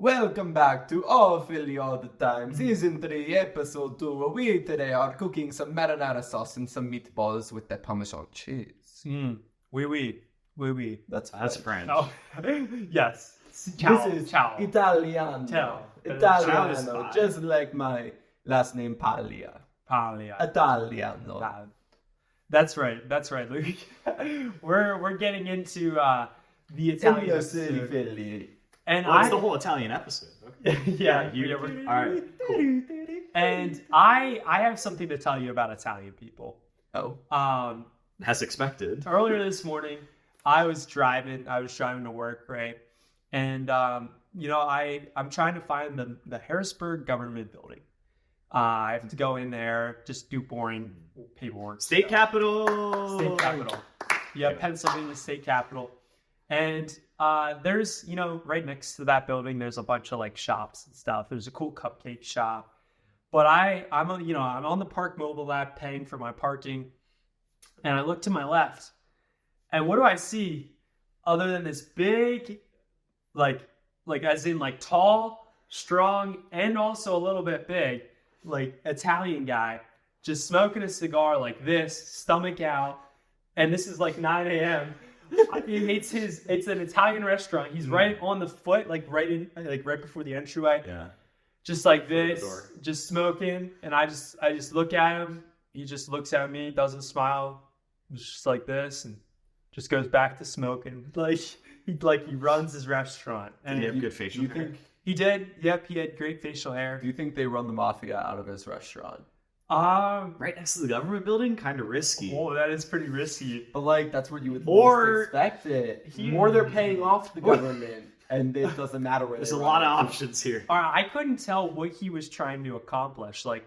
Welcome back to All Philly All the Time, Season 3, Episode 2, where we today are cooking some marinara sauce and some meatballs with that Parmesan cheese. Oui. That's French. Oh, yes. Ciao. This is Ciao. Italiano. Ciao. Italiano, Ciao is just like my last name, Paglia. Paglia. Italiano. That's right, Luke. We're getting into the Italian Indio City, Philly. and Well, it's the whole Italian episode. Okay. All right, cool. And I have something to tell you about Italian people. Oh. As expected. Earlier this morning, I was driving to work, right? And I'm trying to find the Harrisburg government building. I have to go in there, just do boring paperwork. State capital. Yeah, Pennsylvania state capital. And there's, right next to that building, there's a bunch of like shops and stuff. There's a cool cupcake shop. But I'm on the Park Mobile app paying for my parking. And I look to my left. And what do I see other than this big, like as in like tall, strong, and also a little bit big, like Italian guy just smoking a cigar like this, stomach out. And this is like 9 a.m. It's an Italian restaurant. He's right on the foot, right before the entryway. Yeah. Just like this, just smoking. And I just look at him. He just looks at me, doesn't smile. It's just like this, and just goes back to smoking. He runs his restaurant. And Did he have good facial hair? He did. Yep, he had great facial hair. Do you think they run the mafia out of his restaurant? Right next to the government building? Kind of risky. Oh, that is pretty risky. But that's where you would Or- least expect it. Or they're paying off the government, and it doesn't matter where There's they a run lot it. of options here. I couldn't tell what he was trying to accomplish. What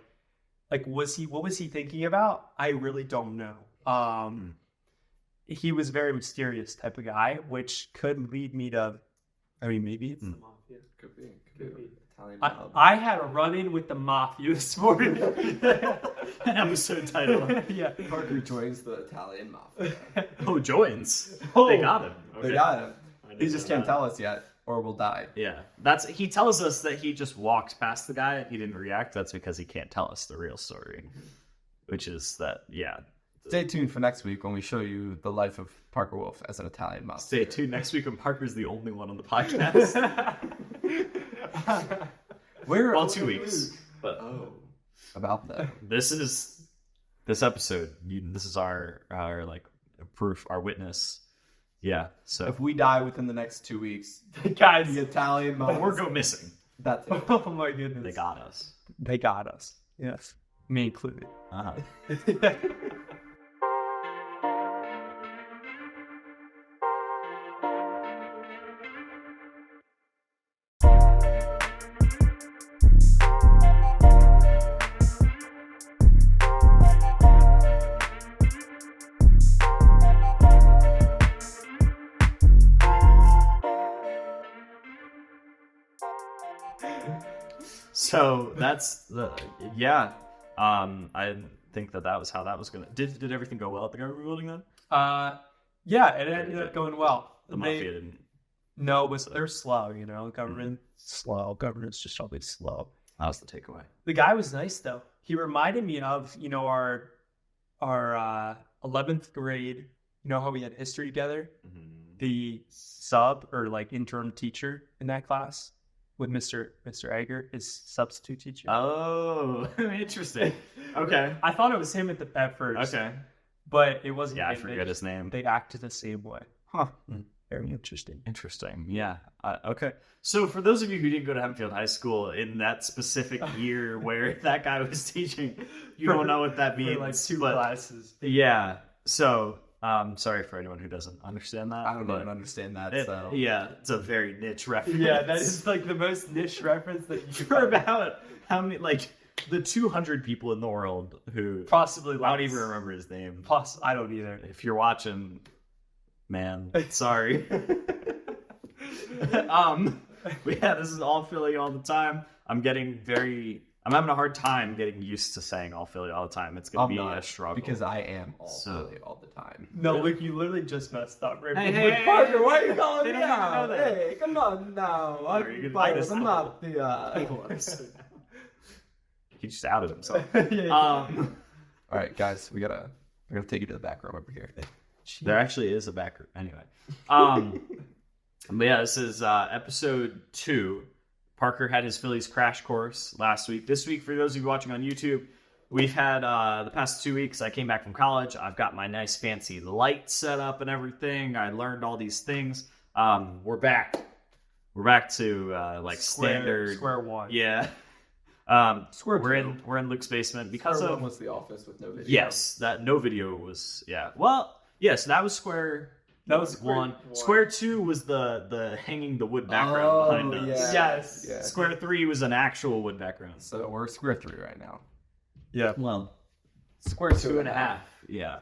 was he thinking about? I really don't know. He was a very mysterious type of guy, which could lead me to, maybe it's the mafia. Could be. Italian I had a run-in with the mafia this morning. An episode title. Yeah. Parker joins the Italian mafia. Oh, joins. Oh. They got him. Okay. They got him. I He didn't just know can't that. tell us yet, or we'll die. Yeah. He tells us that he just walked past the guy and he didn't react. That's because he can't tell us the real story. Which is that, yeah. Stay tuned for next week when we show you the life of Parker Wolf as an Italian mafia. Stay tuned next week when Parker's the only one on the podcast. Well, 2 weeks. But About that. this episode. This is our proof, our witness. Yeah. So If we die within the next 2 weeks, Guys, the Italian mafia. we're go missing. That's it. oh my goodness. They got us. They got us. Yes. Me included. Uh-huh. So that's yeah. I think that was how that was gonna. Did everything go well at the government building then? Yeah, it ended up going well. The mafia didn't. No, they're slow, government slow. Government's just always slow. That was the takeaway. The guy was nice though. He reminded me of, our 11th grade, how we had history together? Mm-hmm. The sub or interim teacher in that class with Mr. Egger, his substitute teacher. Oh, interesting. Okay. I thought it was him at first. Okay. But it wasn't. Yeah, I him. forget his name. They acted the same way. Huh. Very interesting. Interesting. Yeah. Okay. So for those of you who didn't go to Hempfield High School in that specific year where that guy was teaching, you don't know what that means. For 2 classes. Yeah. So sorry for anyone who doesn't understand that. I don't even understand that. So. Yeah, it's a very niche reference. Yeah, that is the most niche reference that you for about how many the 200 people in the world who possibly. I don't even remember his name. I don't either. If you're watching, man, sorry. But yeah, this is All Philly all the time. I'm getting very I'm having a hard time getting used to saying all Philly all the time. It's going to be a struggle. Because I am all Philly all the time. No, Luke, you literally just messed up. Right? Hey, Parker, why are you calling They me don't even out? know that. Hey, come on now. You can I'm fight us. not the... He just outed himself. Yeah. All right, guys, we're gonna take you to the back room over here. There actually is a back room. Anyway. But yeah, this is episode 2. Parker had his Phillies crash course last week. This week, for those of you watching on YouTube, we've had the past 2 weeks. I came back from college. I've got my nice fancy light set up and everything. I learned all these things. We're back. We're back to standard square one. Yeah. Square we're two. in Luke's basement because Square of one was the office with no video. yes, that no video was Well, yes, that was square. That was square one. one. Square 2 was the hanging the wood background behind us. yeah. Yes. Yeah. Square 3 was an actual wood background. So we're square 3 right now. Yeah. Well, Square 2.5. Yeah.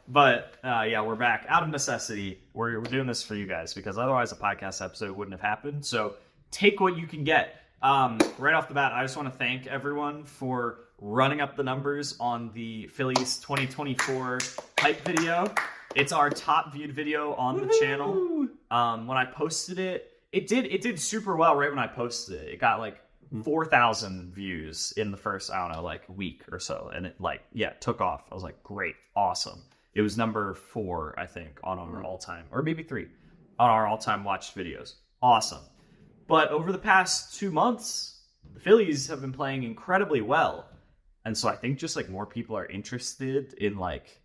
But we're back out of necessity. We're doing this for you guys because otherwise a podcast episode wouldn't have happened. So take what you can get. Right off the bat, I just want to thank everyone for running up the numbers on the Phillies 2024 hype video. It's our top viewed video on the channel. When I posted it, it did super well right when I posted it. It got like 4,000 views in the first, I don't know, like week or so. And it took off. I was like, great, awesome. It was number 4, I think, on our all-time, or maybe 3, on our all-time watched videos. Awesome. But over the past 2 months, the Phillies have been playing incredibly well. And so I think just like more people are interested in like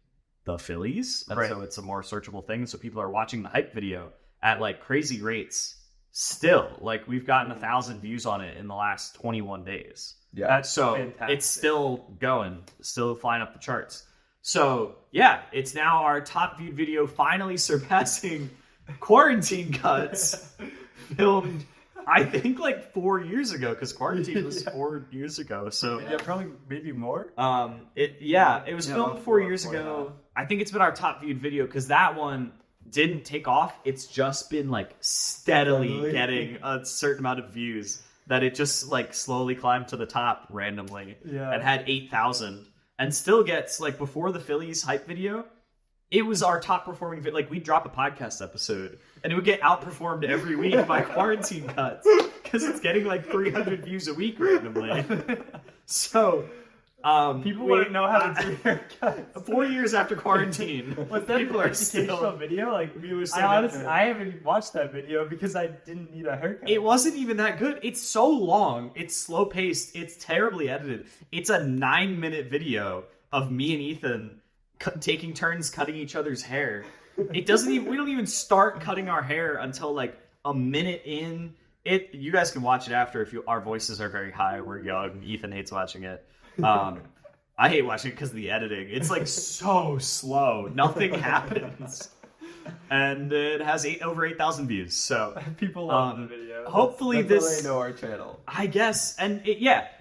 the Phillies. And Right. so it's a more searchable thing. So people are watching the hype video at like crazy rates still. Like we've gotten 1,000 views on it in the last 21 days. Yeah. That's So fantastic. it's still going, still flying up the charts. So yeah, it's now our top viewed video, finally surpassing Quarantine Cuts, filmed I think like 4 years ago, because Quarantine was 4 years ago. So Yeah, probably maybe more. it was filmed about 4 4 years and a ago. half. I think it's been our top viewed video because that one didn't take off. It's just been like steadily getting a certain amount of views that it just like slowly climbed to the top randomly Yeah. and had 8,000 and still gets like before the Phillies hype video. It was our top performing video. Like we'd drop a podcast episode and it would get outperformed every week by Quarantine Cuts because it's getting like 300 views a week randomly. So People wouldn't know how to do haircuts. 4 years after quarantine, Was that people an are educational still. video? Like, so I honestly, good. I haven't watched that video because I didn't need a haircut. It wasn't even that good. It's so long. It's slow paced. It's terribly edited. It's a 9-minute video of me and Ethan taking turns cutting each other's hair. It doesn't even. We don't even start cutting our hair until like a minute in. You guys can watch it after if our voices are very high. We're young. Ethan hates watching it. I hate watching it because of the editing. It's like so slow. Nothing happens. And it has over 8,000 views. So People love the video. hopefully That's how this. they know our channel. I guess. And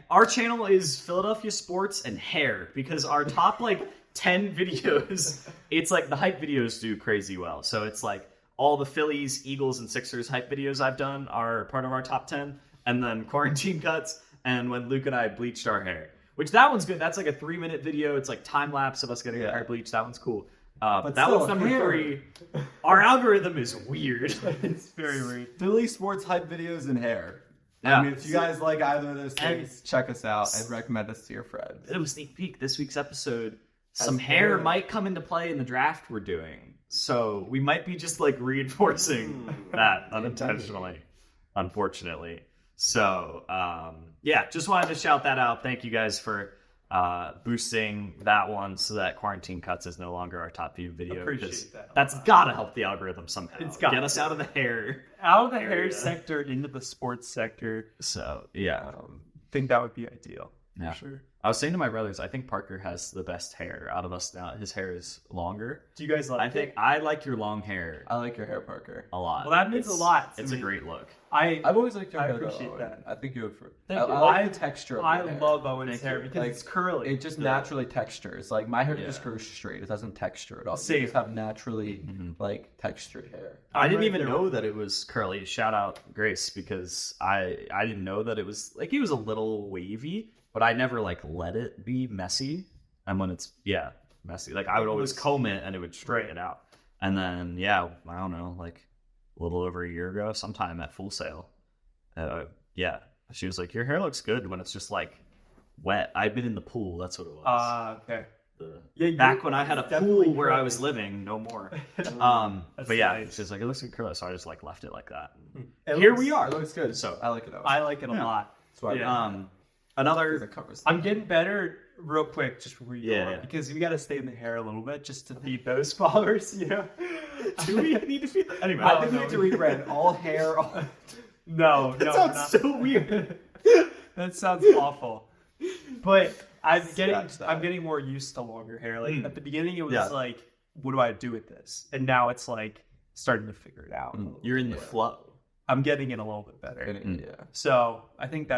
our channel is Philadelphia sports and hair because our top like 10 videos, it's like the hype videos do crazy well. So it's like all the Phillies, Eagles, and Sixers hype videos I've done are part of our top 10. And then Quarantine Cuts and when Luke and I bleached our hair. Which that one's good. That's like a 3-minute video. It's like time lapse of us getting our hair bleached. That one's cool. But that still, one's number hair. 3. Our algorithm is weird. It's very weird. Philly sports hype videos and hair. Yeah. I mean, if you guys like either of those things, check us out and recommend us to your friends. A bit of a sneak peek. This week's episode, some Has hair hair. might come into play in the draft we're doing. So we might be just like reinforcing that unintentionally, unfortunately. So just wanted to shout that out. Thank you guys for boosting that one so that Quarantine Cuts is no longer our top viewed video. Appreciate 'cause that a That's lot. gotta help the algorithm somehow. It's got Get us to. out of the hair. Out of the hair Area. sector into the sports sector. So yeah. Think that would be ideal. Yeah. For sure. I was saying to my brothers, I think Parker has the best hair out of us now. His hair is longer. Do you guys like I think I like your long hair I like your hair, Parker. a lot. Well, that means a lot to It's me. a great look. I've always liked your I hair. appreciate though, that. Owen. I think you would. Thank I you. like the texture of I your hair. love Owen's Thank hair you. because Like, it's curly. It just naturally textures. Like my hair just Yeah. grows straight. It doesn't texture at all. Same. You just have naturally like textured hair. I didn't right even there know with that it was curly. Shout out Grace, because I didn't know that it was like, it was a little wavy, but I never like let it be messy. And when it's messy, like I would always comb it and it would straighten out. And then I don't know, like a little over a year ago, sometime at Full Sail, she was like, your hair looks good when it's just like wet. I'd been in the pool. That's what it was. Okay. Yeah, back when I had a pool where I was living, no more. That's But yeah, nice. she's like, it looks good curly, so I just like left it like that. It Here looks- we are. It looks good. So I like it. I like it a lot. That's why Yeah. Another it covers. I'm getting better real quick just before you go Yeah. on, because we got to stay in the hair a little bit just to feed those followers, you know? do we need to feed them? Anyway, I think we need to rebrand all hair. No, that no, sounds not- so weird. That sounds awful. But I'm Scratch that. getting more used to longer hair. Like at the beginning, it was Yeah. like, what do I do with this? And now it's like starting to figure it out. You're in the flow. I'm getting it a little bit better. Yeah. So I think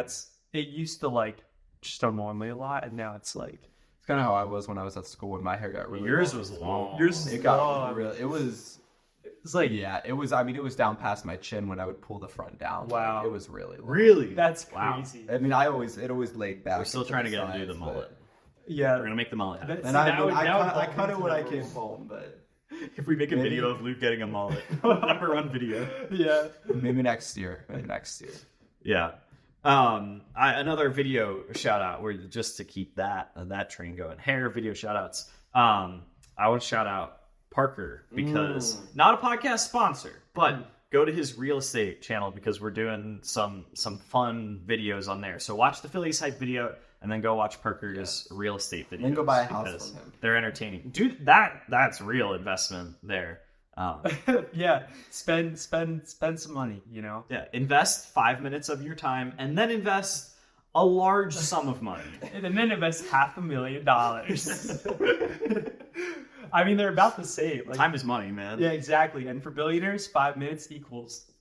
it used to like just annoy me a lot, and now it's like It's kind of how I was when I was at school when my hair got really Yours long. was long. yours. It got long. really. It was. It's like It was. I mean, it was down past my chin when I would pull the front down. Wow. Like, it was really long. Really? that's Wow. crazy. I mean, it always laid back. We're still into trying to the get him to do the sides, mullet. Yeah, We're gonna make the mullet happen. That's- And I Now cut it when I evolved came into the home, but If we make a Maybe- video of Luke getting a mullet, number one video. yeah. maybe next year. Yeah. Another video shout out, where just to keep that train going. Hair video shout outs. I want to shout out Parker, because not a podcast sponsor, but go to his real estate channel, because we're doing some fun videos on there. So watch the Phillies hype video and then go watch Parker's real estate videos. Then go buy a house because from him. They're entertaining. Dude, that's real investment there. Yeah. Spend some money, you know? Yeah, invest 5 minutes of your time and then invest a large sum of money. And then invest $500,000. I mean, they're about the same. Like, Time is money, man. yeah, exactly. And for billionaires, 5 minutes equals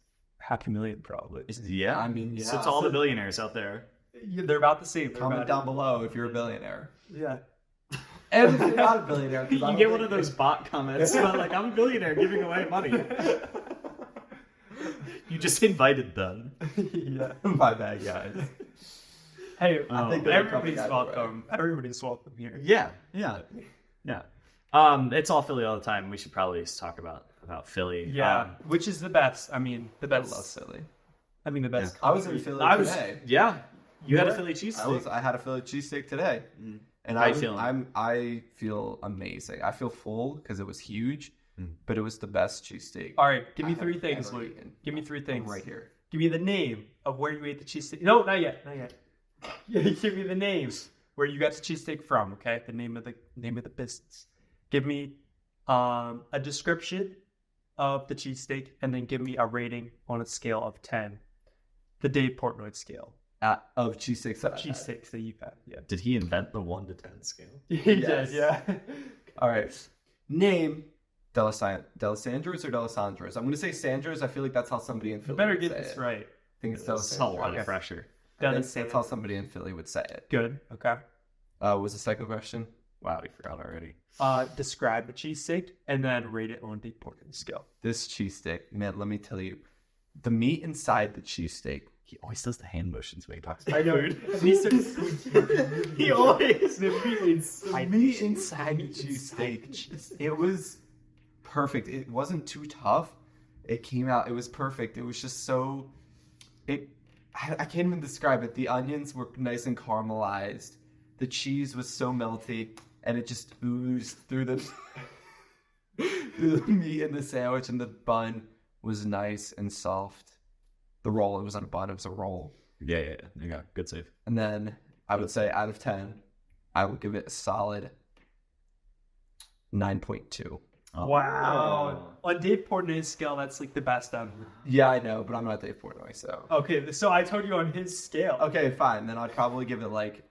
$500,000 probably. Yeah. I mean, yeah. So to all the billionaires out there. Yeah, they're about the same. They're Comment about down below if you're a billionaire. Yeah. And if you're not a billionaire, 'cause I You don't get one think- of those bot comments about like, I'm a billionaire giving away money. You just invited them. Yeah. My bad, guys. Hey, I think they're everybody's probably welcome. Everybody's welcome here. Yeah. It's all Philly all the time. We should probably talk about Philly. Yeah. Which is the best? I mean, the I best. love Philly. I mean, the best. I was in country. Philly today. You had a What? Philly cheesesteak. I had a Philly cheesesteak today, and How you feeling? I feel amazing. I feel full because it was huge, but it was the best cheesesteak. All right, give me I have three things, ever Luke. eaten. Give me three things. Right here. Give me the name of where you ate the cheesesteak. No, not yet. Not yet. Give me the names where you got the cheesesteak from. Okay, the name of the business. Give me a description of the cheesesteak, and then give me a rating on a scale of 10. The Dave Portnoy scale. Of cheesesteaks. Cheesesteaks that you've had. Yeah. Did he invent the 1 to 10 scale? He Yes. did, yeah. All right. Name Delisandro's or Delisandro's? I'm going to say Sandro's. I feel like that's how somebody in You Philly better would get say this it. right. I think it's It's a lot Delisandro's. of pressure. I think that's how somebody in Philly would say it. Good. Okay. What was the second question? Wow, we forgot already. Describe the cheesesteak and then rate it on the Portnoy scale. This cheesesteak, man, let me tell you, the meat inside the cheesesteak. He always does the hand motions when he talks I about know. food. These are food. He always. The meat inside the cheesesteak. It was perfect. It wasn't too tough. It came out. It was perfect. It was just so. I can't even describe it. The onions were nice and caramelized. The cheese was so melty, and it just oozed through the through the meat in the sandwich, and the bun was nice and soft. The roll, it wasn't a bun, it was a roll. Yeah. Good save. And then I would say out of 10, I would give it a solid 9.2. Oh. Wow. On Dave Portnoy's scale, that's like the best ever. Yeah, I know, but I'm not Dave Portnoy, so. Okay, so I told you on his scale. Okay, fine. Then I'd probably give it like,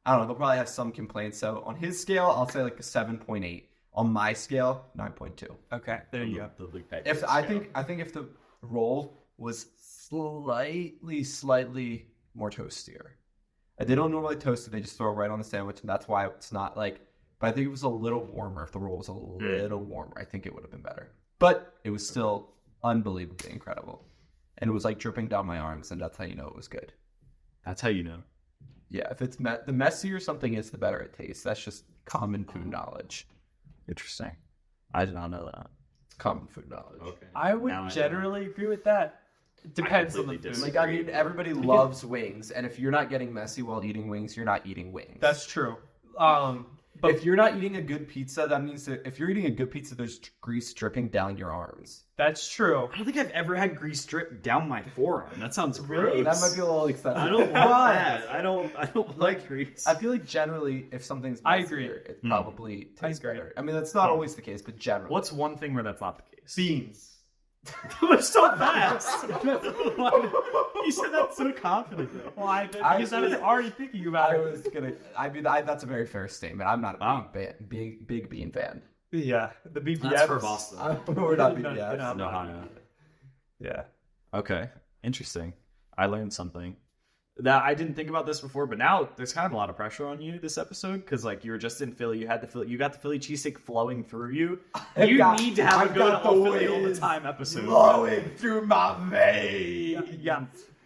I don't know. They'll probably have some complaints. So on his scale, I'll say like a 7.8. On my scale, 9.2. Okay, there you go. The Luke Patrick If scale. I think if the roll was slightly more toastier. They don't normally toast it; they just throw it right on the sandwich, and that's why it's not like. But I think it was a little warmer. If the roll was a little warmer, I think it would have been better. But it was still unbelievably incredible, and it was like dripping down my arms, and that's how you know it was good. That's how you know. Yeah, if it's the messier something is, the better it tastes. That's just common food knowledge. Interesting. I did not know that. It's common food knowledge. Okay. I would generally agree with that. It depends on the completely food. Like, I mean, everybody loves wings, and if you're not getting messy while eating wings, you're not eating wings. That's true. But if you're not eating a good pizza, that means that if you're eating a good pizza, there's grease dripping down your arms. that's true. I don't think I've ever had grease drip down my forearm. That sounds gross. That might be a little excessive. I don't want that. I don't like grease. I feel like generally, if something's I messier, agree. it probably tastes agree. better. I mean, that's not always the case, but generally. What's one thing where that's not the case? Beans. We're so fast. You said that so confidently. Well, because I was already thinking about I it. was gonna. I mean, that's a very fair statement. I'm not a big bean fan. Yeah, the BBS. That's for Boston. We're not No, BBS. no. No, no. Yeah. Okay, interesting. I learned something. That I didn't think about this before, but now there's kind of a lot of pressure on you this episode because like you were just in Philly, you got the Philly cheesesteak flowing through you. You need to have a good old Philly all the time episode. Flowing through my veins.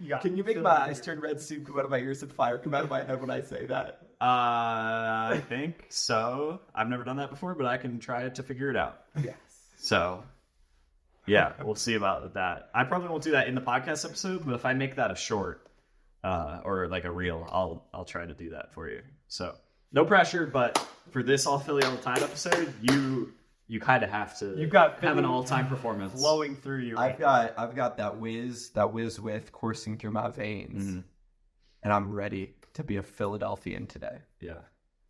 Yeah. Can you make my eyes turn red, soup come out of my ears, and fire come out of my head when I say that? I think so. I've never done that before, but I can try to figure it out. Yes. So, yeah, we'll see about that. I probably won't do that in the podcast episode, but if I make that a short or like a reel, I'll try to do that for you. So, no pressure, but for this All Philly All the Time episode, you kind of have to have an all-time performance flowing through you. I've got that whiz with coursing through my veins, and I'm ready to be a Philadelphian today. Yeah.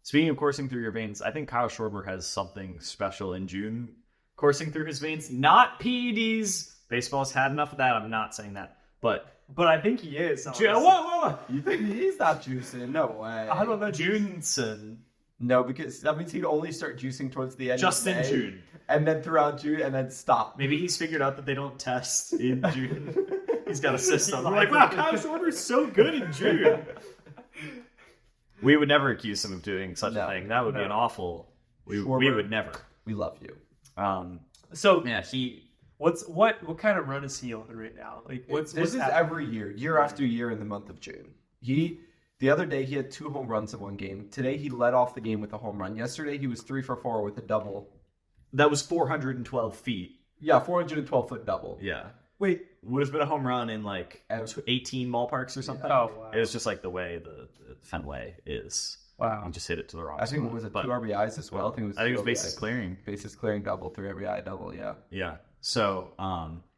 Speaking of coursing through your veins, I think Kyle Schwarber has something special in June coursing through his veins. Not PEDs. Baseball's had enough of that. I'm not saying that, but I think he is. Whoa. You think he's not juicing? No way. I don't know. Junson. No, because that means he'd only start juicing towards the end. Just of in May, June. and then throughout June, and then stop. Maybe he's figured out that they don't test in June. He's got a system. We're like, wow, Kyle Schwarber's so good in June. We would never accuse him of doing such a thing. That would be an awful. We would never. We love you. So Yeah, what kind of run is he on right now? Like This is happening? every year after year in the month of June. The other day he had 2 home runs in one game. Today he led off the game with a home run. Yesterday he was 3 for 4 with a double. that was 412 feet. Yeah, 412-foot double. Yeah. Wait. Would have been a home run in like 18 ballparks or something. Oh, wow. It was just like the way the Fenway is. Wow. You just hit it to the wrong I think spot. it was a But 2 RBIs as well. I think it was bases clearing. Bases clearing double, 3 RBI double. Yeah. Yeah. So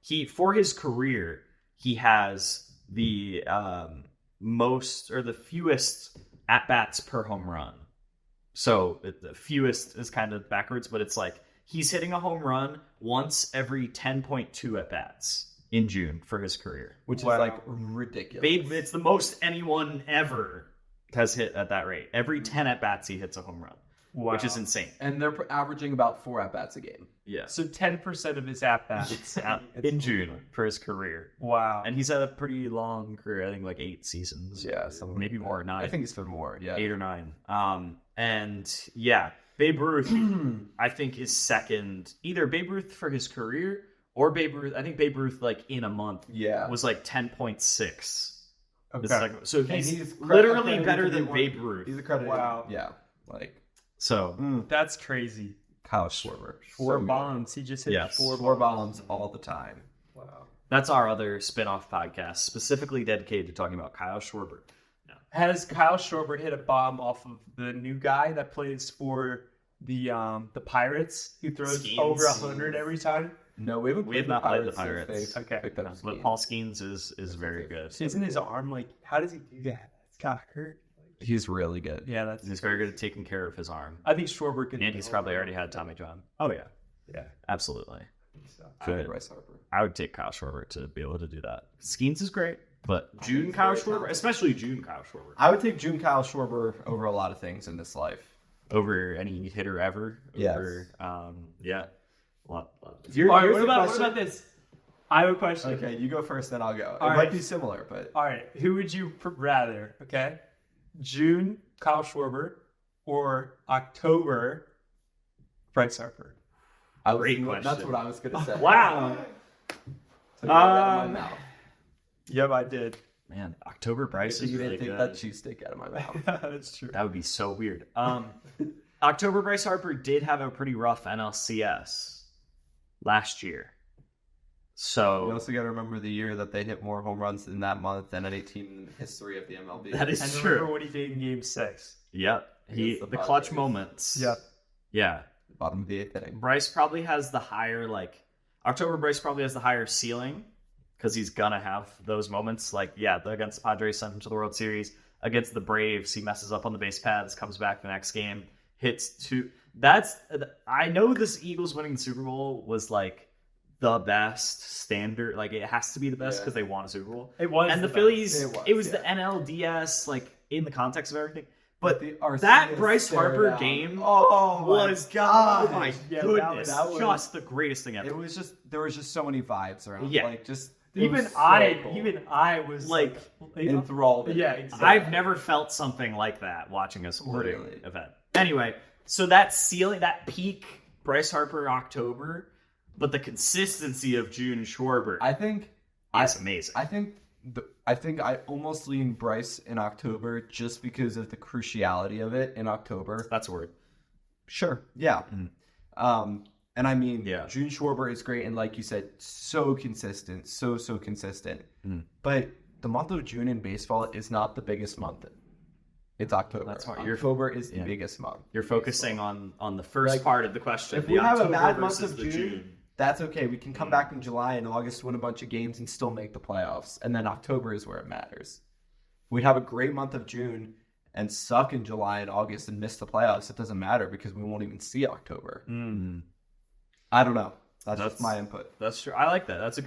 he for his career he has the most or the fewest at bats per home run. So the fewest is kind of backwards, but it's like he's hitting a home run once every 10.2 at bats in June for his career, Which is like ridiculous. It's the most anyone ever has hit at that rate. Every 10 at bats he hits a home run, which is insane. And they're averaging about 4 at bats a game. Yeah. So 10% of his at bats in June for his career. Wow. And he's had a pretty long career. I think like 8 seasons. Yeah, something maybe like more. that. 9. I think it's been more. Yeah, 8 or 9. And yeah, Babe Ruth, I think is second. Either Babe Ruth for his career or Babe Ruth. I think Babe Ruth like in a month. Yeah. was like 10.6. Okay. So he's literally better than Babe Ruth. He's accredited. Wow. Yeah. Like So That's crazy. Kyle Schwarber. 4 So bombs. He just hit Yes. 4 bombs all the time. Wow. that's our other spin-off podcast specifically dedicated to talking about Kyle Schwarber. Has Kyle Schwarber hit a bomb off of the new guy that plays for the Pirates, who throws Skeens. over 100 every time? No, we haven't. We have not played the Pirates. Since they Okay. picked up But Skeens. Paul Skeens is very good. Isn't his arm like? How does he do that? It's got hurt. He's really good. Yeah, that's. He's very good at taking care of his arm. I think Schwarber could. And he's probably already had Tommy John. Oh, yeah. Yeah. Absolutely. So. I like Bryce Harper. I would take Kyle Schwarber to be able to do that. Skeens is great. But June Kyle Schwarber, especially June Kyle Schwarber. I would take June Kyle Schwarber over a lot of things in this life. Over any hitter ever. Yes. Over, yeah. What about this? I have a question. Okay, you go first, then I'll go. All It right. might be similar, but All right, who would you rather? Okay, June Kyle Schwarber or October Bryce Harper? Great question. That's what I was gonna say. Wow. So get that out of my mouth. Yep, I did. Man, October Bryce So is you really didn't take good. that cheesesteak out of my mouth. That's true. That would be so weird. October Bryce Harper did have a pretty rough NLCS last year. You So also got to remember the year that they hit more home runs in that month than any team in the history of the MLB. that is And true. remember what he did in Game 6. Yep. Against The the clutch Padres. moments. Yep. Yeah. Bottom of the eighth inning. Bryce probably has the higher, October Bryce probably has the higher ceiling because he's going to have those moments. Against the Padres, sent him to the World Series. Against the Braves, he messes up on the base paths, comes back the next game, hits two. I know this Eagles winning the Super Bowl was the best standard. It has to be the best because they won a Super Bowl. It was. And the best. Phillies, it was yeah. the NLDS, in the context of everything. But The Arceus that Bryce stare Harper down. game Oh was my God. oh my Yeah, goodness, that was- just the greatest thing ever. It was just there was just so many vibes around. Yeah. It Even was so I, cool. even I was enthralled. in Yeah, it. exactly. I've never felt something like that watching a sporting Literally. event. Anyway, so that ceiling, that peak Bryce Harper October, but the consistency of June Schwarber I think is amazing. I think I almost lean Bryce in October just because of the cruciality of it in October. That's a word. Sure. Yeah. And I mean, Yeah. June Schwarber is great, and like you said, so consistent, so consistent. But the month of June in baseball is not the biggest month. It's October. That's hard. October is the Yeah. biggest month. You're focusing on the first part of the question. If the we have a October bad month versus of the June, that's okay. We can come back in July and August, win a bunch of games, and still make the playoffs. And then October is where it matters. We have a great month of June and suck in July and August and miss the playoffs. It doesn't matter because we won't even see October. I don't know. That's just my input. That's true. I like that. That's a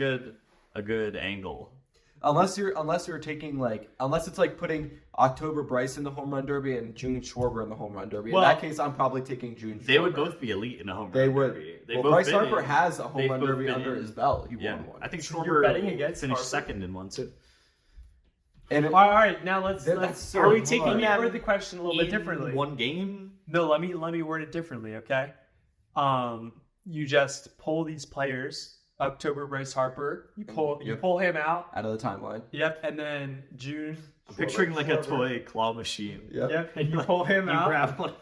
good angle. Unless you're taking unless it's putting October Bryce in the home run derby and June Schwarber in the home run derby. Well, in that case, I'm probably taking June. They would Schwarber. both be elite in a home run They would. derby. Well, both Bryce been Harper in- has a home they've run both derby been under in- his belt. He Yeah, won one. I think So Schwarber you're betting against finished Harper? second in one too. And All right, now let's. That's so Are we hard. taking Let me word the question a little bit differently? One game. No, let me word it differently, okay? You just pull these players. October Bryce Harper. You pull him out. out of the timeline. Yep, and then June. Picturing a Schwarber. toy claw machine. Yep, and you pull him You out, grab one.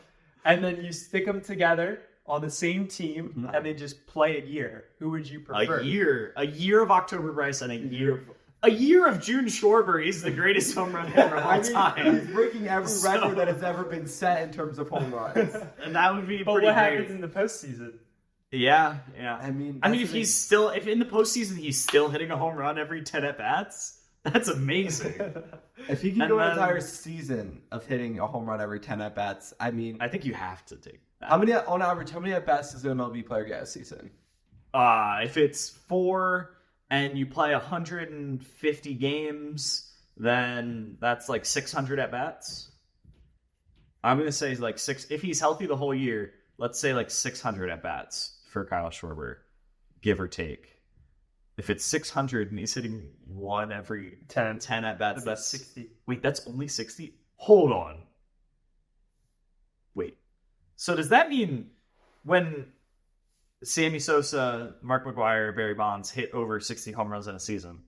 and then you stick them together on the same team, and they just play a year. Who would you prefer? A year of October Bryce and a year of June Schwarber. He's the greatest home run hitter of all time. He's breaking every So- record that has ever been set in terms of home runs. And that would be But pretty what great. happens in the postseason? Yeah. I mean, if if in the postseason he's still hitting a home run every 10 at bats, that's amazing. if he can and go an then- entire season of hitting a home run every 10 at bats, I mean, I think you have to take that. how many at bats does an MLB player get a season? If it's 4 and you play 150 games, then that's 600 at bats. I'm gonna say 6. If he's healthy the whole year, let's say 600 at bats for Kyle Schwarber, give or take. If it's 600 and he's hitting one every 10 at bats, that's 60. Wait, that's only 60? Hold on. Wait. So does that mean when Sammy Sosa, Mark McGwire, Barry Bonds hit over 60 home runs in a season?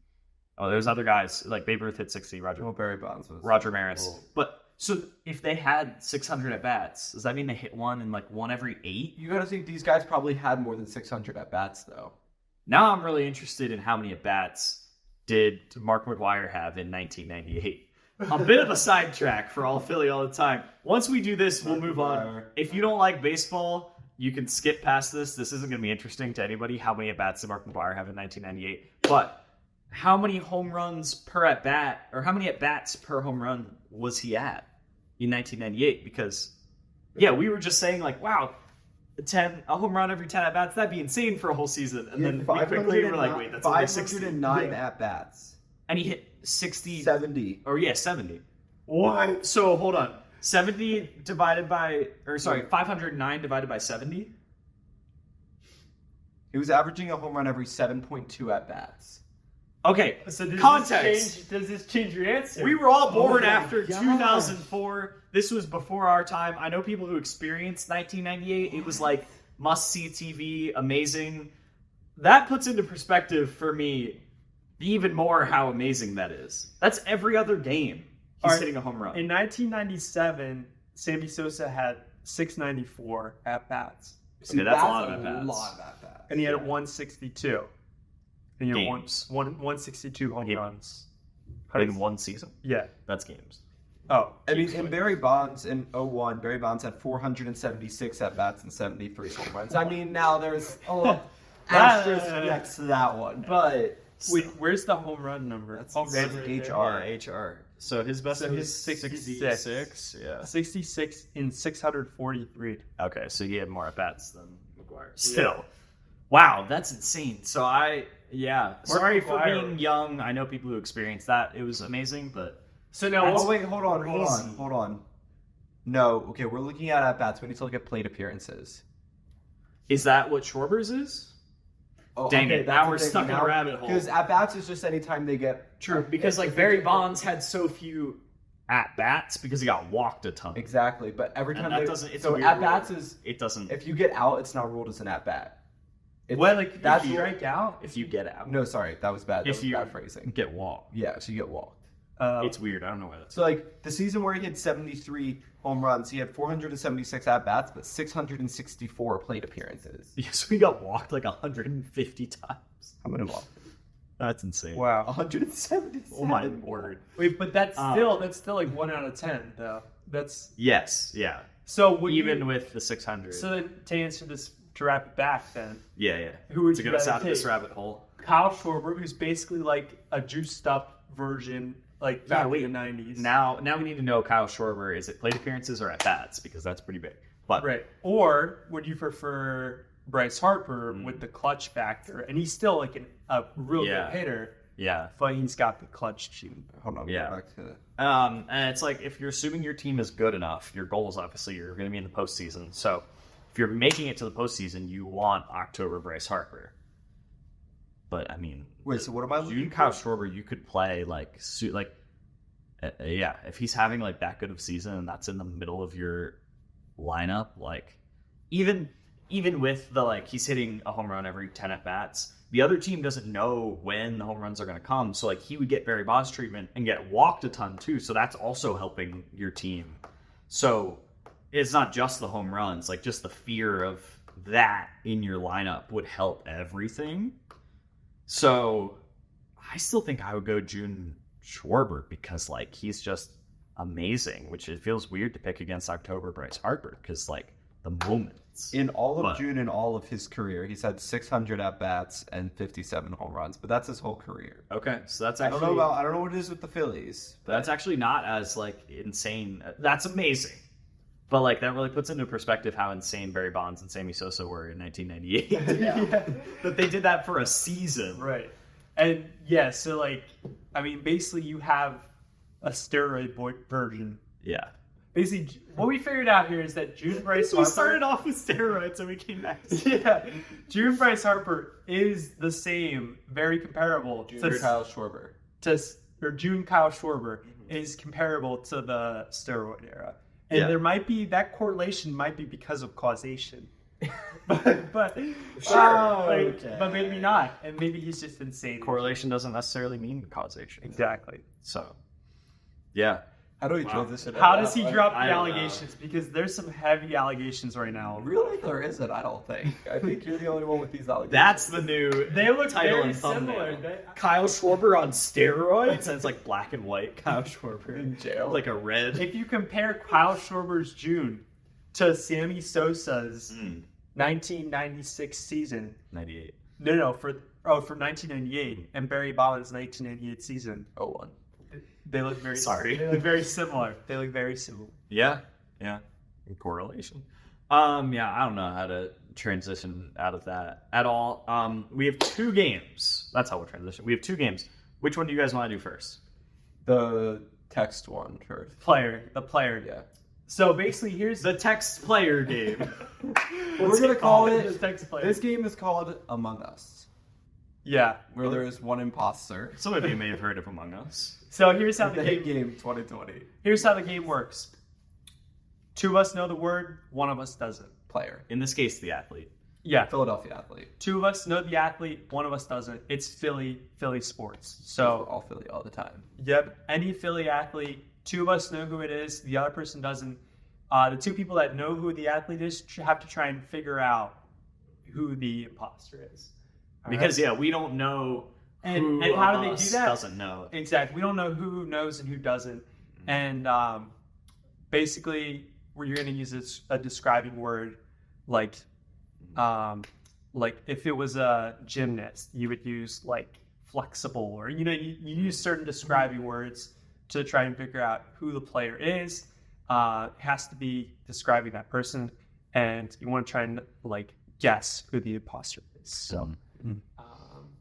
Oh, there's other guys like Babe Ruth hit 60. Barry Bonds was Roger Maris. Oh. But so if they had 600 at bats, does that mean they hit one in one every 8? You got to think these guys probably had more than 600 at bats, though. Now I'm really interested in how many at bats did Mark McGwire have in 1998. A bit of a sidetrack for all Philly all the time. Once we do this, we'll move on. If you don't like baseball, you can skip past this. This isn't going to be interesting to anybody. How many at bats did Mark McGwire have in 1998? But how many home runs per at bat, or how many at bats per home run was he at in 1998? Because we were just saying wow, a home run every 10 at bats, that'd be insane for a whole season. And then we quickly were like, wait, that's only 60. 509 at bats. And he hit 60... 70. Or, yeah, 70. What? So, hold on. 70 divided by... Or, sorry, 509 divided by 70? He was averaging a home run every 7.2 at-bats. Okay, So context. Does this change your answer? We were all born my after gosh. 2004. This was before our time. I know people who experienced 1998. It was like must-see TV, amazing. That puts into perspective for me even more how amazing that is. That's every other game he's hitting a home run. In 1997, Sammy Sosa had 694 at-bats. Okay, that's a lot of at-bats. A lot of at-bats. And he had 162. And he had Games. 162 home runs. In one season? Yeah. That's games. Oh. I mean, in Barry Bonds in 01, Barry Bonds had 476 at-bats and 73 home runs. I mean, now there's a little asterisk next to that one. But Wait, where's the home run number? That's right there. HR. HR. So his best So was his 66. Yeah. 66 in 643. Okay, so he had more at-bats than McGuire. Still. Wow, that's insane. So sorry for McGuire. being young. I know people who experienced that. It was amazing, but So now, Oh, wait, hold on. crazy. No, okay, we're looking at at-bats. We need to look at plate appearances. is that what Schwarber's is? Oh, Dang it, now that's we're the thing. stuck in a Now- rabbit hole. Because at-bats is just anytime they get... True, because like Barry Bonds had so few at-bats because he got walked a ton. Exactly, but every And time that they... doesn't- it's a so weird at-bats rule. is... It doesn't... If you get out, it's not ruled as an at-bat. what, like, that's if you what- strike out? if you get out. No, sorry, that was bad. That If was you bad phrasing. get walked. Yeah, so you get walked. It's weird. I don't know why that's... So, like, the season where he had 73 home runs, he had 476 at-bats, but 664 plate appearances. Yeah, so he got walked like 150 times. How many walked? That's insane. Wow. 177. Oh my word. Wait, but that's still like 1 out of 10, though. That's Yes, yeah. so. Would Even you, with the 600. so then, to answer this, to wrap it back, then yeah. who would to you get us rather out of this take? rabbit hole. Kyle Schwarber, who's basically like a juiced up version, like back in the 90s. Now we need to know Kyle Schwarber. Is it plate appearances or at bats? Because that's pretty big. But Right. Or would you prefer Bryce Harper with the clutch factor? And he's still like a real Yeah. good hitter, yeah. but he's got the clutch gene. Hold on, Yeah. go back to... And it's like if you're assuming your team is good enough, your goal is obviously you're going to be in the postseason. So if you're making it to the postseason, you want October Bryce Harper. But I mean, Wait, so what am I June looking Kyle for? Schwarber, you could play if he's having like that good of season and that's in the middle of your lineup, like even with the like he's hitting a home run every 10 at bats, the other team doesn't know when the home runs are going to come. So like he would get Barry Bonds treatment and get walked a ton too. So that's also helping your team. So it's not just the home runs, like just the fear of that in your lineup would help everything. So I still think I would go June Schwarber because like he's just amazing, which it feels weird to pick against October Bryce Harper because like the moments. In all of But- June and all of his career, he's had 600 at-bats and 57 home runs, but that's his whole career. Okay, so that's I actually don't know what it is with the Phillies. that's actually not as like insane. That's amazing. But like that really puts into perspective how insane Barry Bonds and Sammy Sosa were in 1998. Yeah. That they did that for a season. Right. And yeah, so like, I mean, basically you have a steroid version. Yeah. Basically, what we figured out here is that June Bryce We Harper... started off with steroids and we came back to Yeah. June Bryce Harper is the same, very comparable Junior Kyle Schwarber. June Kyle Schwarber is comparable to the steroid era. And Yeah. there might be, that correlation might be because of causation. but okay. but maybe not. And maybe he's just insane. correlation doesn't necessarily mean causation. Exactly. So, yeah. How do we transition? How does he drop I the don't know. allegations? Because there's some heavy allegations right now. Really? There isn't, I don't think. I think you're the only one with these allegations. That's the new They look title very and thumbnail. similar. Kyle Schwarber on steroids, and it's like black and white Kyle Schwarber in jail. like a red. If you compare Kyle Schwarber's June to Sammy Sosa's 1996 season, 98. for 1998 and Barry Bonds' 1998 season, 01. they look very Sorry. They look very similar. They look very similar. Yeah. In correlation. I don't know how to transition out of that at all. We have 2 games. That's how we'll transition. We have 2 games. Which one do you guys want to do first? The text one first. The player. Yeah. So basically, here's The text player game. We're gonna call the it. text player. This game is called Among Us, Yeah. where there is one imposter. Some of you may have heard of Among Us. So here's how The the hit game. game 2020 Here's how the game works. 2 of us know the word. 1 of us doesn't. player. In this case, the athlete. Yeah. Philadelphia athlete. 2 of us know the athlete. 1 of us doesn't. It's Philly sports. So All Philly all the time. yep, any Philly athlete. 2 of us know who it is. The other person doesn't. The 2 people that know who the athlete is have to try and figure out who the imposter is. All Because right? we don't know And who how of do they us do that? doesn't know. Exactly. We don't know who knows and who doesn't. And basically, you're going to use a describing word like if it was a gymnast, you would use like flexible, or you use certain describing words to try and figure out who the player is. It has to be describing that person, and you want to try and like guess who the imposter is. So.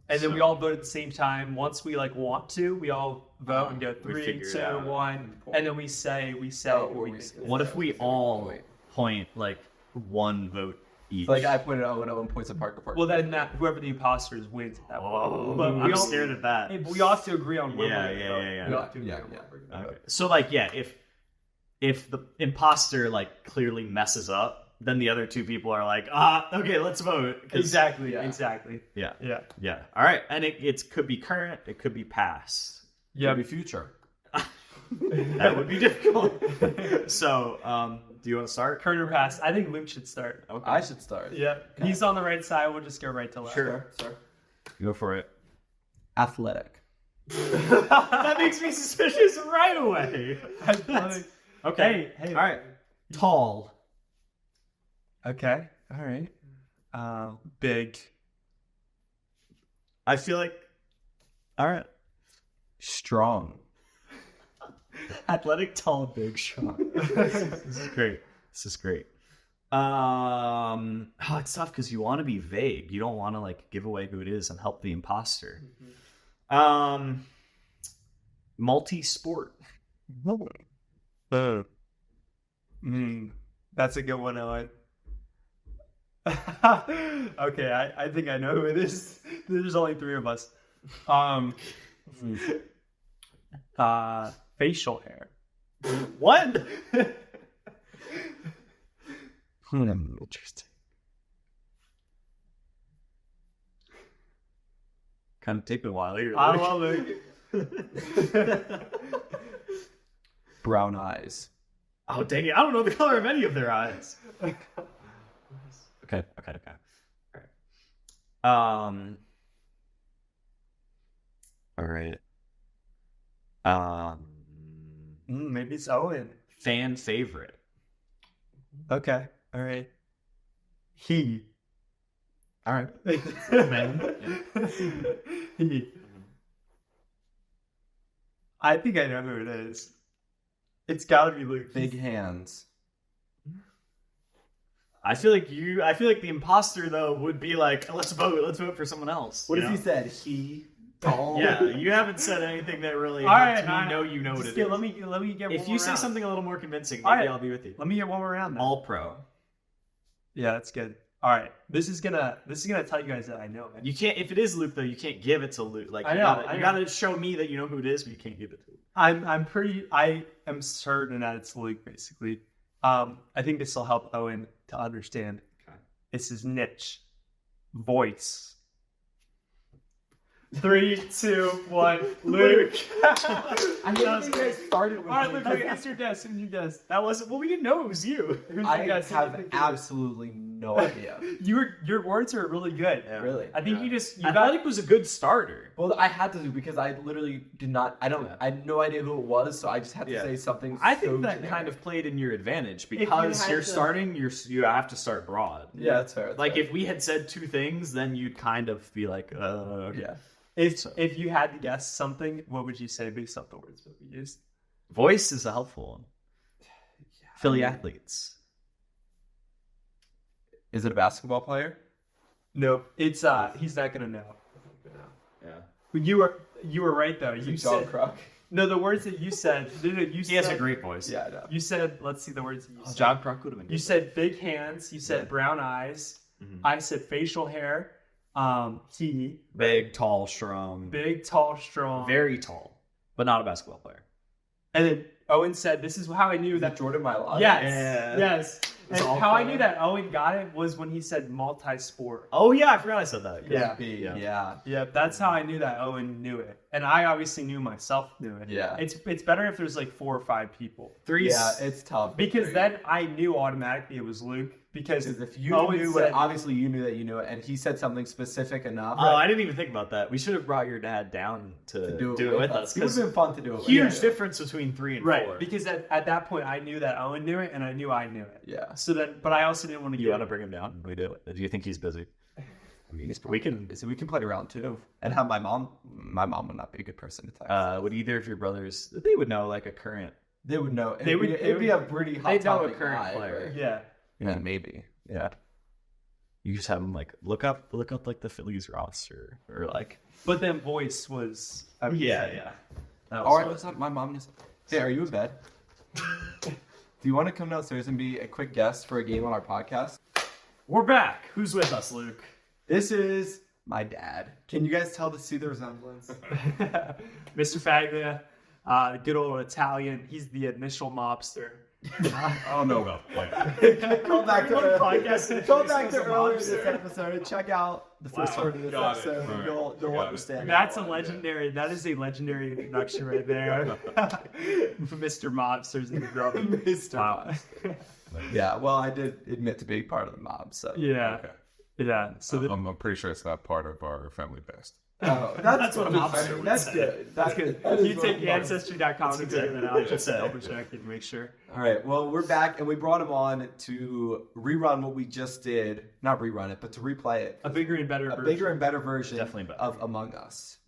And then we all vote at the same time. Once we want to, we all vote and go We 3, figure it 2, out. 1, and then we say Oh, who we we think. say. What if we all Wait. point like 1 vote each? Like I put it Owen. Owen points at Parker. Well, then whoever the imposter is wins at that point. Oh, But I'm scared of that. We all have to agree on when Yeah, we're yeah, gonna yeah, yeah. vote. We all have to agree Yeah, on when yeah. we're gonna Okay. vote. So if the imposter clearly messes up, then the other 2 people are like, okay, let's vote. 'Cause- Exactly. Yeah. Exactly. Yeah. Yeah. Yeah. All right. And it could be current. It could be past. Yeah. Maybe future. That would be difficult. So, do you want to start? Current or past? I think Luke should start. Okay. I should start. Yeah. He's on the right side. We'll just go right to left. Sure. Go for it. Athletic. That makes me suspicious right away. Okay. Hey. All right. Tall. Okay. All right. Big. I feel like. All right. Strong. Athletic, tall, big, strong. This is great. This is great. It's tough because you want to be vague. You don't want to give away who it is and help the imposter. Multi-sport. That's a good one, Owen. Okay, I think I know who it is. There's only 3 of us. Facial hair. What? Interesting. Kind of take a while here. I love it. Brown eyes. Oh, dang it. I don't know the color of any of their eyes. Okay. All right. Maybe it's Owen. Fan favorite. Okay. All right. He. All right. Man. He. I think I know who it is. It's got to be Luke. Big hands. I feel like the imposter though would be like, let's vote for someone else. What you if know? he said he? Tall. Yeah, you haven't said anything that really All helped right, me know you know what it Let is. me get one If you more say round. something a little more convincing, maybe All right. I'll be with you. Let me get one more round. Then. All pro. Yeah, that's good. All right, this is gonna tell you guys that I know it. You can't. If it is Luke though, you can't give it to Luke. Like I you know, gotta, I you know. gotta show me that you know who it is, but you can't give it to him. I am certain that it's Luke. Basically, I think this will help Owen to understand. Okay. It's his niche, voice. 3, 2, 1, Luke. I think you guys started with. All right, Luke, it's your guess. Who's your guess? That wasn't. Well, we didn't know it was you. Who's I your guess? have absolutely no idea. Your words are really good. Yeah. Really? I think you got. Athletic was a good starter. Well, I had to do because I literally did not. I had no idea who it was, so I just had to Yeah. say something. I think so that generic. kind of played in your advantage you because had you're to- starting. You have to start broad. Yeah, that's fair. that's Like fair. if we had said 2 things, then you'd kind of be like, okay. Yeah. If you had to guess something, what would you say based off the words that we used? Voice is a helpful one. Philly athletes. Is it a basketball player? Nope. It's he's not gonna know. Yeah. You were right though. You John said Kruk. No, the words that you said. He has a great voice. Yeah, I know. You said, let's see the words that you said. John Kruk would have been good. You said big hands. You said brown eyes. I said facial hair. He big, tall, strong. big, tall, strong. Very tall, but not a basketball player. And then Owen said, "This is how I knew that." Jordan Mailata. Yes, Yeah. yes. And all how I pro. knew that Owen got it was when he said multi-sport. Oh yeah, I forgot I said that. Yeah. Yeah. Yeah, that's how I knew that Owen knew it, and I obviously knew myself knew it. Yeah. It's better if there's like 4 or 5 people. Yeah, it's tough. Because then I knew automatically it was Luke. Because if you Owen knew said, it, obviously you knew that you knew it, and he said something specific enough. Oh, I didn't even think about that. We should have brought your dad down to do it with us. It would have been fun to do it with. Huge difference between 3 and 4. right, because at that point I knew that Owen knew it, and I knew I knew it. Yeah. So then, but I also didn't want to. You want to bring him down? We do it. Do you think he's busy? I mean, We can. we can play around too, and have my mom. My mom would not be a good person to text. Would either of your brothers? They would know like a current. They would know. They would. It'd be a pretty hot They know a topic current guy, player. Yeah. Yeah, maybe. Yeah. You just have them like look up like the Phillies roster or like. But then voice was. Yeah. That All right, what's up? My mom just. Hey, are you in bed? Do you want to come downstairs and be a quick guest for a game on our podcast? We're back. Who's with us, Luke? This is my dad. Can you guys see the resemblance? Mr. Paglia, good old Italian. He's the initial mobster. I don't know about that. Come back to podcast. Go back to earlier this episode and check out the first part of this Got it. episode. Right. You'll Got it. understand. That is a legendary introduction right there. Mr. Mobster's in the group. Mr. Wow. Yeah, well, I did admit to being part of the mob, so. Yeah. Okay. Yeah. So I'm pretty sure it's not part of our family best. Oh, that's what a mobster would That's say. good. That's Good. that is You what take a mobster- ancestry.com and figure that out. what Just I double check and make sure. All right, well, we're back, and we brought him on to rerun what we just did. Not rerun it, but to replay it. A bigger and better A version. bigger and better version Definitely better. of Among Us.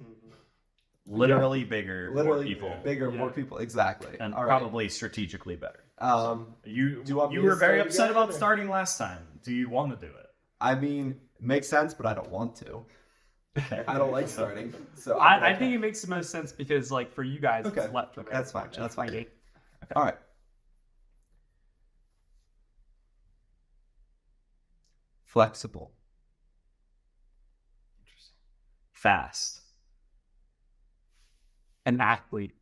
Literally bigger, Literally more people, bigger, Yeah. more people. Exactly. and All right. probably strategically better. Do you want me You to were very start upset again, about or- starting last time. Do you want to do it? I mean, makes sense, but I don't want to. I don't like starting. So I think it makes the most sense because, like, for you guys, Okay. it's left. That's fine. That's fine. Okay. All right. Flexible. Fast. An athlete.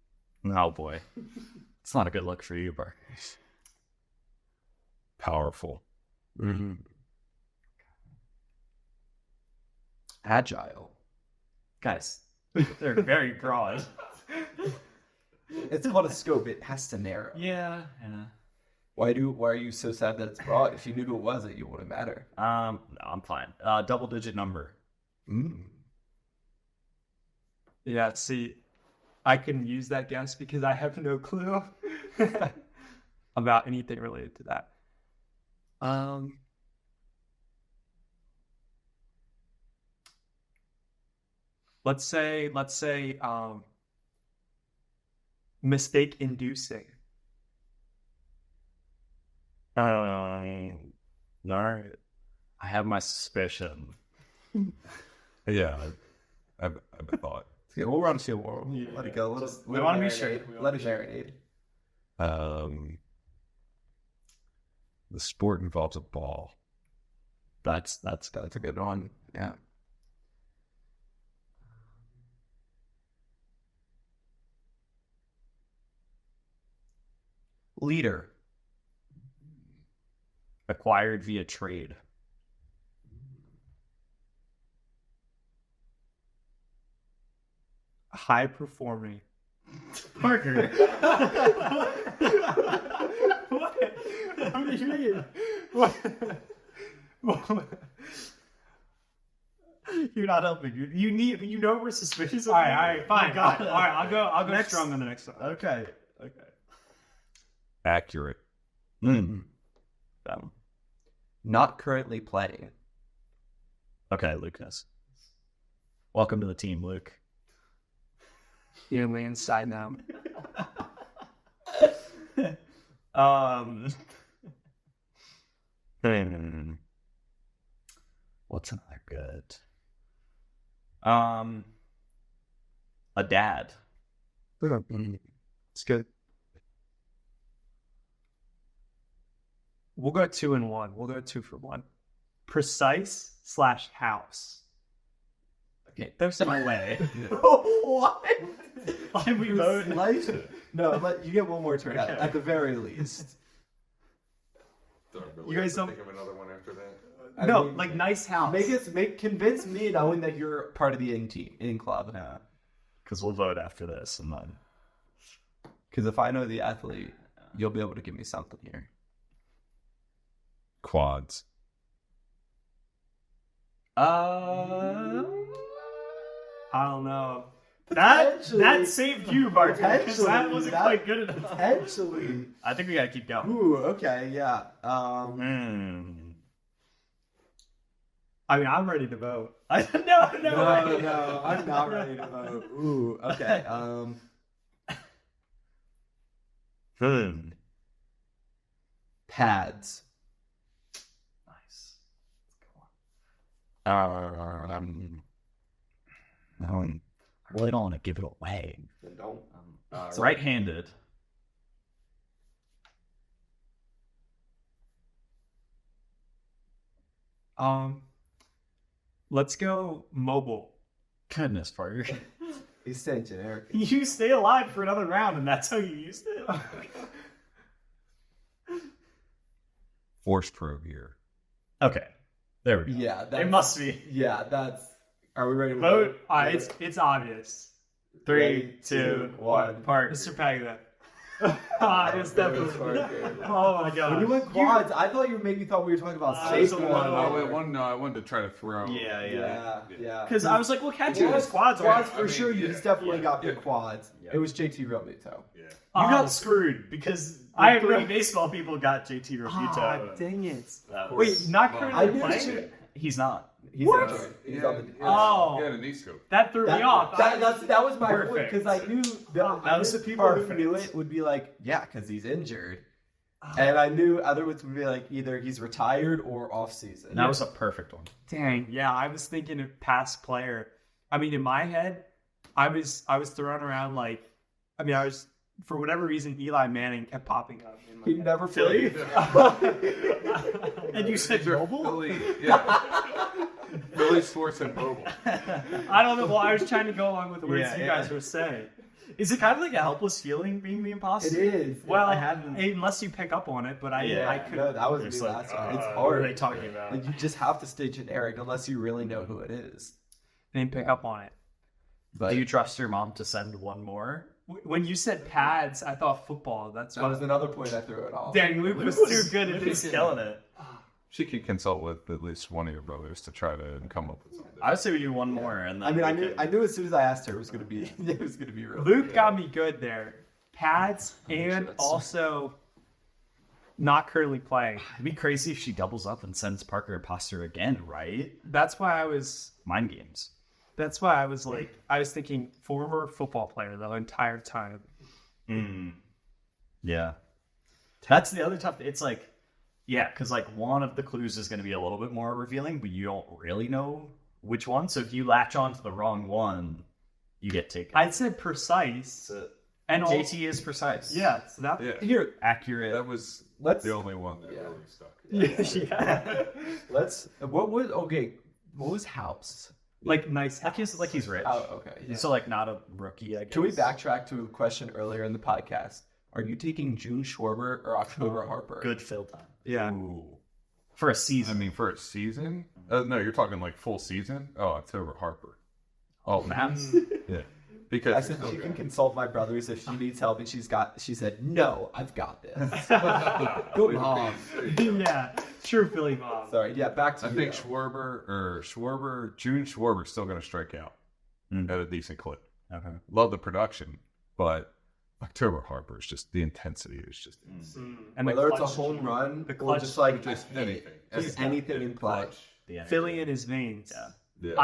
Oh boy, it's not a good look for you, Bar. Powerful. Agile. Guys, they're very broad. It's called a scope. It has to narrow. Yeah. Why are you so sad that it's broad? If you knew who it was, it wouldn't matter. No, I'm fine. Double-digit number. Yeah, see, I couldn't use that guess because I have no clue about anything related to that. Let's say, mistake inducing. All right. I have my suspicion. Yeah, I've thought. Yeah, we'll run to let it go. We want to be sure. Let it marinate. The sport involves a ball. That's That's a good one. Yeah. Leader. acquired via trade. High performing. Parker. What? What do you mean? What? You're not helping. You know we're suspicious. All right, fine. God. All right, I'll go Next. strong on the next one. Okay. Accurate. That one. Not currently playing. Okay, Lucas. Welcome to the team, Luke. You're on the inside now. What's another good? A dad. It's good. We'll go 2-1. We'll go 2 for 1. Precise/house. Okay, there's no way. What? Can we vote? No, you get one more turn at the very least. You guys don't think of another one after that. No, like nice house. Convince me knowing that you're part of the in club. Yeah, because we'll vote after this, and then Because if I know the athlete, you'll be able to give me something here. Quads. I don't know. That saved you, Barton, because that wasn't quite good enough. Potentially. I think we gotta keep going. Ooh, okay, yeah. I mean, I'm ready to vote. No, No, I'm not ready to vote. Ooh, okay. Pads. Nice. No, I really don't want to give it away. Then don't. Right-handed. Let's go mobile. Goodness, Parker. He's saying generic. You stay alive for another round, and that's how you used it. Force pro gear. Okay, there we go. Yeah, It must be. Yeah, that's. Are we ready to Vote. It's obvious. 3, 2, 1. Park. Mr. Paglia. It's definitely. Oh my god. When you went quads, I thought you maybe thought we were talking about I was safe a one. little- I wanted to try to throw. Yeah. Because I was like, well, catch his quads. Quads Right? for sure. He's definitely got big quads. Yeah. It was JT Realmuto. Yeah. You got screwed because I three agree. baseball people got JT Refuto. Ah, dang it. That was- Wait, not I currently knew playing? shit. He's not. He's What? injured. He's Yeah, on the. Oh. He had a knee scope. That threw me off. That was my point Perfect. because I knew That was the the people who perfect. knew it would be like, yeah, because he's injured, and I knew other ones would be like either he's retired or off season. That was a perfect one. Dang, yeah, I was thinking of past player. I mean, in my head, I was throwing around like, I mean, I was for whatever reason, Eli Manning kept popping up. In my He head. never Philly? played. And you said mobile? Philly, yeah. Philly Sports and Mobile. I don't know. Well, I was trying to go along with the words Yeah, you yeah. guys were saying. Is it kind of like a helpless feeling being the imposter? It is. Well, I haven't. unless you pick up on it, but I Yeah, couldn't. No, that was me It's like, last time. It's what are hard. they talking about? Like you just have to stay generic unless you really know who it is. Didn't pick up on it. But Do you trust your mom to send one more? When you said pads, I thought football. That's that what. was another point I threw it off. Dang, Luke was too good at Luke this. was killing it. She could consult with at least one of your brothers to try to come up with something. I would say we do one more, and then I mean, we I knew as soon as I asked her it was gonna be real. Luke got me good there. Pads and also not currently playing. It'd be crazy if she doubles up and sends Parker imposter again, right? That's why I was. Mind games. That's why I was like, I was thinking former football player the entire time. Yeah. That's the other tough. It's like, yeah, because like one of the clues is going to be a little bit more revealing, but you don't really know which one. So if you latch on to the wrong one, you get taken. I said precise. And all, JT is precise. yeah, so that Yeah, Here, Accurate. that was let's the only one that really stuck. yeah. let's. What was house? Like nice. Like he's rich. Oh, okay. Yeah. So like not a rookie, I guess. Can we backtrack to a question earlier in the podcast? Are you taking June Schwarber or October Harper? Good fill time. Yeah. Ooh. For a I season. mean, for a season? No, you're talking like full season? Oh, October Harper. Oh, Maps. yeah. I Because said she can consult my brothers if she needs help, and she said, "No, I've got this." Good mom. Yeah. True Philly mom. Sorry. Yeah. Back to I you. think June Schwarber's still going to strike out at a decent clip. Okay. Love the production, but October Harper is just, the intensity is just And whether it's a clutch- home run the or clutch- just like just anything. just anything in play. The energy. Philly in his veins. Yeah. Yeah.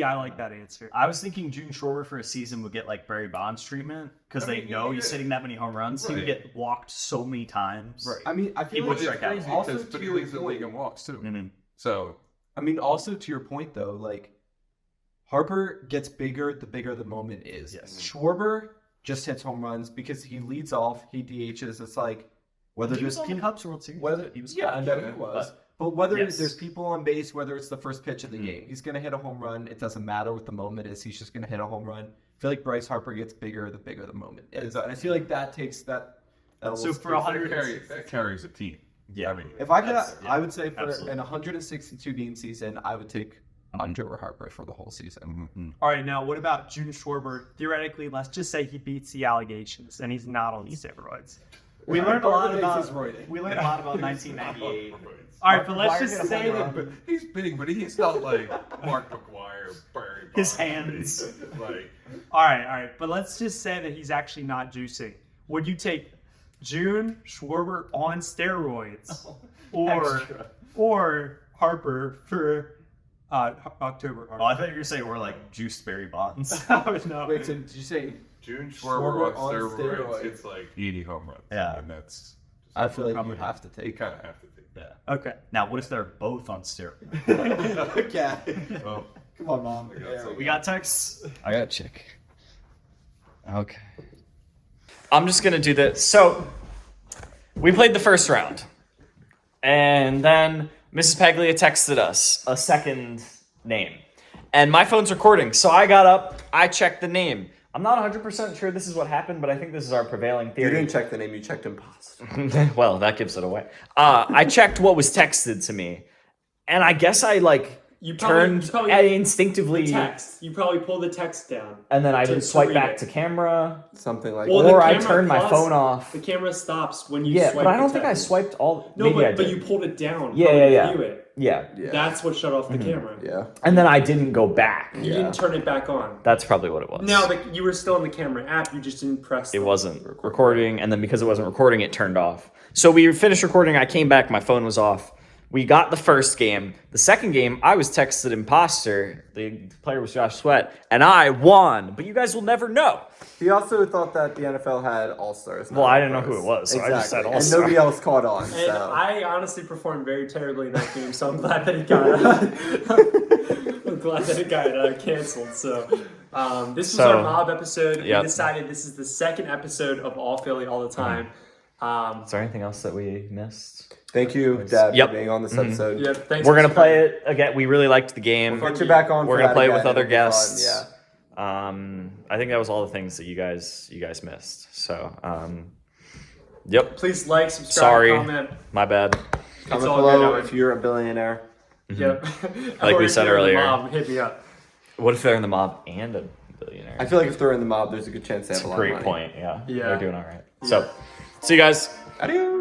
I like that answer. I was thinking June Schwarber for a season would get like Barry Bonds treatment because they know he's hitting that many home runs. He would Right. get walked so many times. Right. I mean, I He feel would like strike out. also But to he your leads the league point- in walks too. Mhm. So I mean, also to your point though, like Harper gets bigger the bigger the moment is. Yes. Schwarber just hits home runs because he leads off, he DHs. It's like whether He was there's on the Cubs World Series. whether He was yeah, I know Yeah, he was. But whether Yes. there's people on base, whether it's the first pitch of the game, he's going to hit a home run. It doesn't matter what the moment is. He's just going to hit a home run. I feel like Bryce Harper gets bigger the bigger the moment is. And I feel like that takes that. So for 100, That carries a team. yeah, I mean, If I could, That's- yeah, I would say for absolutely. an 162 game season, I would take Andre or Harper for the whole season. mhm. All right, now what about June Schwarber? Theoretically, let's just say he beats the allegations and he's not on steroids. we learned a lot Harper about thinks he's roided. we learned a lot about 1998. All right, but let's McGuire just hit a say home that. run. He's big, but he's not like Mark McGuire, Barry His Bonds. hands. Like, All right, but let's just say that he's actually not juicing. Would you take June Schwarber on steroids, Extra. or Harper for October? Oh, I thought you were saying we're like juiced Barry Bonds. Harper. No. Wait, so did you say? June Schwarber Schwarber on on steroids. steroids, it's like 80 home runs. Yeah. And that's, I feel like Probably you have to you take. kind of have to take Yeah. Okay. Now, what if they're both on steroids? Okay. that. Oh, Come on, mom. We got texts. I got a chick. Okay. I'm just going to do this. So, we played the first round. And then Mrs. Paglia texted us a second name. And my phone's recording. So I got up, I checked the name. I'm not 100% sure this is what happened, but I think this is our prevailing You theory. didn't check the name. You checked imposter. Well, that gives it away. I checked what was texted to me. And I guess I, You turned instinctively. text. You probably pulled the text down. And then I to would swipe read back it. to camera. Something like Well, the Or I camera turned my paused. phone off. The camera stops when you Yeah, swipe but I the don't think I text. swiped all. No, maybe I but did. you pulled it down. Yeah, probably yeah, to yeah. view it. Yeah. Yeah. That's what shut off the camera. Yeah. And then I didn't go back. You Yeah. didn't turn it back on. That's probably what it was. Now you were still in the camera app. You just didn't press. It wasn't recording, and then because it wasn't recording, it turned off. So we finished recording, I came back, my phone was off. We got the first game. The second game, I was texted imposter. The player was Josh Sweat, and I won. But you guys will never know. He also thought that the NFL had all-stars. Well, I didn't know who it was, so I just said And all-star. nobody else caught on. And So. I honestly performed very terribly in that game, so I'm glad that it got. I'm glad that it got canceled. So this was our mob episode. Yep. We decided this is the second episode of All Philly All the Time. Is there anything else that we missed? Thank you, Dad, Yep. for being on this episode. Yep, thanks We're for going to play spending- it again. We really liked the game. We'll get you back on. We're for gonna that play again. with other It'll be fun, guests. Yeah. I think that was all the things that you guys missed. So, yep. Please like, subscribe, Sorry. comment. My bad. Comment all below good, Owen. if you're a billionaire. Yep. Like we Or if said you're in the earlier. mob, hit me up. What if they're in the mob and a billionaire? I feel like if they're in the mob, there's a good chance they have That's a a lot great of money. point. Yeah. Yeah. They're doing all right. So, see you guys. Adios.